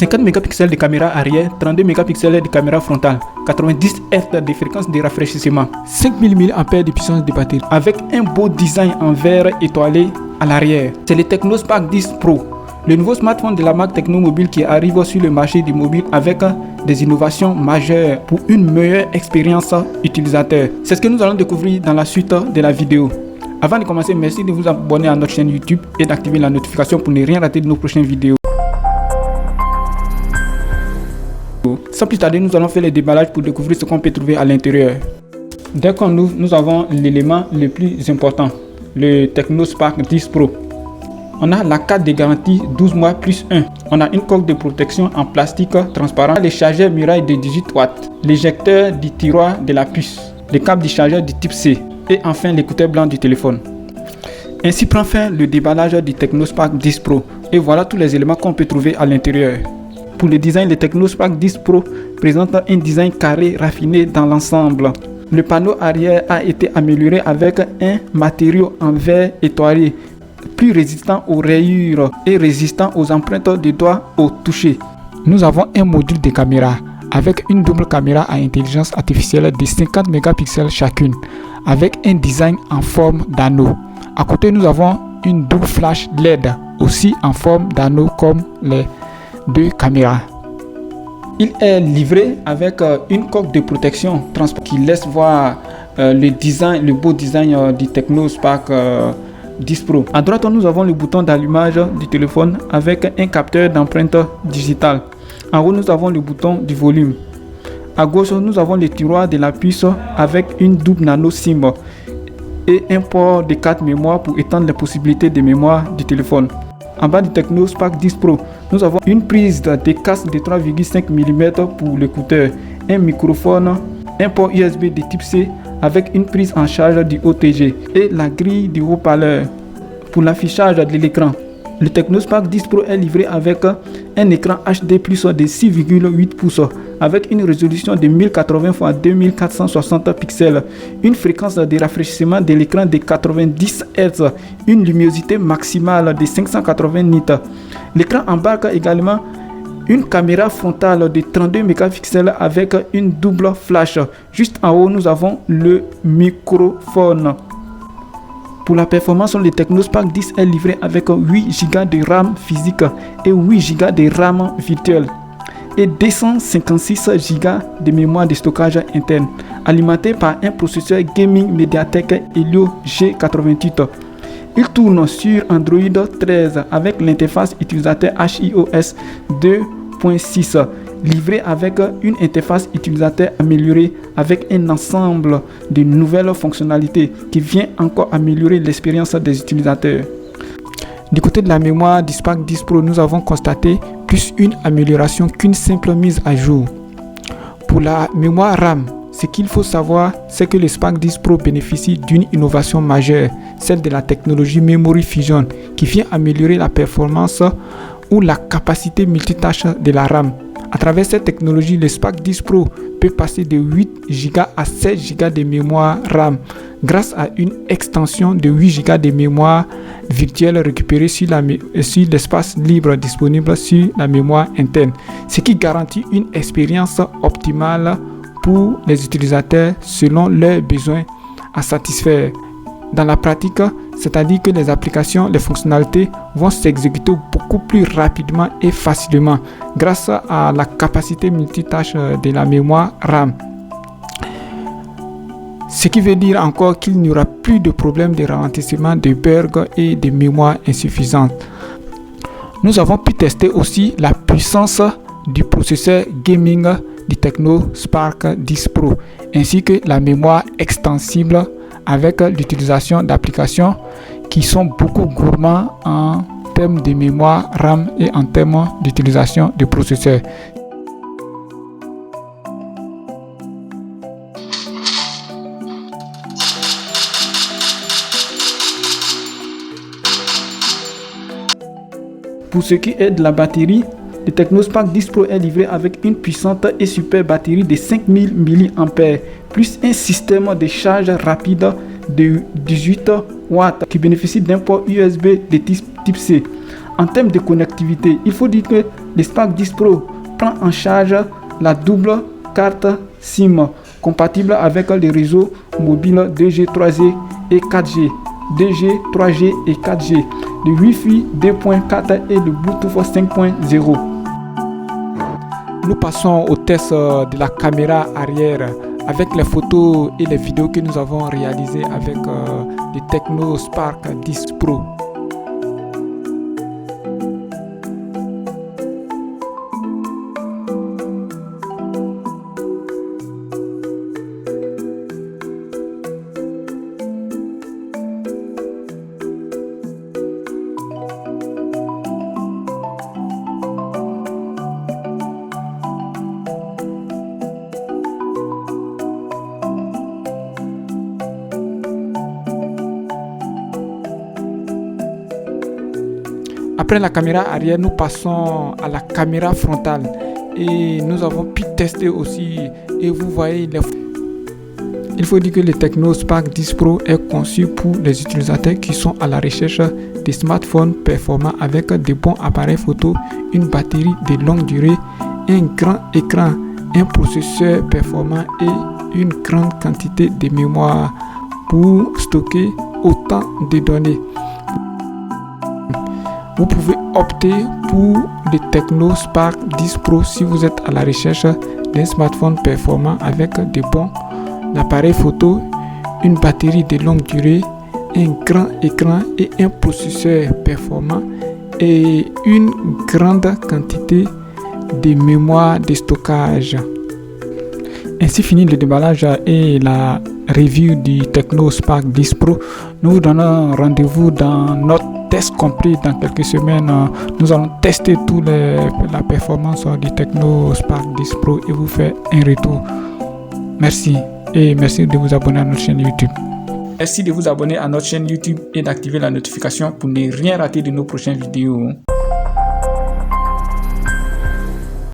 50 mégapixels de caméra arrière, 32 mégapixels de caméra frontale, 90 Hz de fréquence de rafraîchissement, 5000 mAh de puissance de batterie, avec un beau design en verre étoilé à l'arrière. C'est le TechnoSpark 10 Pro, le nouveau smartphone de la marque Tecnomobile qui arrive sur le marché du mobile avec des innovations majeures pour une meilleure expérience utilisateur. C'est ce que nous allons découvrir dans la suite de la vidéo. Avant de commencer, merci de vous abonner à notre chaîne YouTube et d'activer la notification pour ne rien rater de nos prochaines vidéos. Sans plus tarder, nous allons faire le déballage pour découvrir ce qu'on peut trouver à l'intérieur. Dès qu'on ouvre, nous avons l'élément le plus important, le TechnoSpark 10 Pro. On a la carte de garantie 12 mois plus 1. On a une coque de protection en plastique transparent, le chargeur muraille de 18 watts, l'éjecteur du tiroir de la puce, le câble du chargeur du type C et enfin l'écouteur blanc du téléphone. Ainsi prend fin le déballage du TechnoSpark 10 Pro et voilà tous les éléments qu'on peut trouver à l'intérieur. Pour le design, le TechnoSpark 10 Pro présente un design carré raffiné dans l'ensemble. Le panneau arrière a été amélioré avec un matériau en verre étoilé, plus résistant aux rayures et résistant aux empreintes de doigts au toucher. Nous avons un module de caméra avec une double caméra à intelligence artificielle de 50 mégapixels chacune, avec un design en forme d'anneau. À côté, nous avons une double flash LED aussi en forme d'anneau comme les deux caméras. Il est livré avec une coque de protection qui laisse voir le beau design du TechnoSpark 10 Pro. À droite, nous avons le bouton d'allumage du téléphone avec un capteur d'empreinte digitale. En haut, nous avons le bouton du volume. À gauche, nous avons le tiroir de la puce avec une double nano SIM et un port de carte mémoire pour étendre les possibilités de mémoire du téléphone. En bas du TechnoSpark 10 Pro, nous avons une prise de casque de 3,5 mm pour l'écouteur, un microphone, un port USB de type C avec une prise en charge du OTG et la grille du haut-parleur pour l'affichage de l'écran. Le TechnoSpark 10 Pro est livré avec un écran HD+ de 6,8 pouces avec une résolution de 1080 x 2460 pixels, une fréquence de rafraîchissement de l'écran de 90 Hz, une luminosité maximale de 580 nits. L'écran embarque également une caméra frontale de 32 mégapixels avec une double flash. Juste en haut, nous avons le microphone. Pour la performance, le TechnoSpark 10 est livré avec 8 Go de RAM physique et 8 Go de RAM virtuelle et 256 Go de mémoire de stockage interne, alimenté par un processeur gaming MediaTek Helio G88. Il tourne sur Android 13 avec l'interface utilisateur HiOS 2.6, livré avec une interface utilisateur améliorée avec un ensemble de nouvelles fonctionnalités qui vient encore améliorer l'expérience des utilisateurs. Du côté de la mémoire du Spark 10 Pro, nous avons constaté plus une amélioration qu'une simple mise à jour. Pour la mémoire RAM, ce qu'il faut savoir, c'est que le Spark 10 Pro bénéficie d'une innovation majeure, celle de la technologie Memory Fusion, qui vient améliorer la performance ou la capacité multitâche de la RAM. À travers cette technologie, le Spark 10 Pro peut passer de 8 Go à 16 Go de mémoire RAM grâce à une extension de 8 Go de mémoire virtuelle récupérée sur l'espace libre disponible sur la mémoire interne, ce qui garantit une expérience optimale pour les utilisateurs selon leurs besoins à satisfaire. Dans la pratique, c'est-à-dire que les applications, les fonctionnalités vont s'exécuter beaucoup plus rapidement et facilement grâce à la capacité multitâche de la mémoire RAM. Ce qui veut dire encore qu'il n'y aura plus de problème de ralentissement de burg et de mémoire insuffisante. Nous avons pu tester aussi la puissance du processeur gaming du TechnoSpark 10 Pro ainsi que la mémoire extensible avec l'utilisation d'applications qui sont beaucoup gourmands en termes de mémoire RAM et en termes d'utilisation de processeurs. Pour ce qui est de la batterie, le TechnoSpark 10 Pro est livré avec une puissante et super batterie de 5000 mAh, plus un système de charge rapide de 18 watts qui bénéficie d'un port USB de type C. En termes de connectivité, il faut dire que Le Spark 10 Pro prend en charge la double carte SIM compatible avec les réseaux mobiles 2G, 3G et 4G. 2G, 3G et 4G, le Wi-Fi 2.4 et le Bluetooth 5.0. Nous passons au test de la caméra arrière avec les photos et les vidéos que nous avons réalisées avec le Tecno Spark 10 Pro. Après la caméra arrière, nous passons à la caméra frontale et nous avons pu tester aussi et vous voyez il faut dire que le Tecno Spark 10 Pro est conçu pour les utilisateurs qui sont à la recherche des smartphones performants avec de bons appareils photo, une batterie de longue durée, un grand écran, un processeur performant et une grande quantité de mémoire pour stocker autant de données. Vous pouvez opter pour le Tecno Spark 10 Pro si vous êtes à la recherche d'un smartphone performant avec de bons appareils photo, une batterie de longue durée, un grand écran et un processeur performant et une grande quantité de mémoire de stockage. Ainsi finit le déballage et la review du Tecno Spark 10 Pro. Nous vous donnons rendez-vous dans notre test complet dans quelques semaines. Nous allons tester toute la performance du Tecno Spark 10 Pro et vous faire un retour. Merci et merci de vous abonner à notre chaîne YouTube. Merci de vous abonner à notre chaîne YouTube et d'activer la notification pour ne rien rater de nos prochaines vidéos.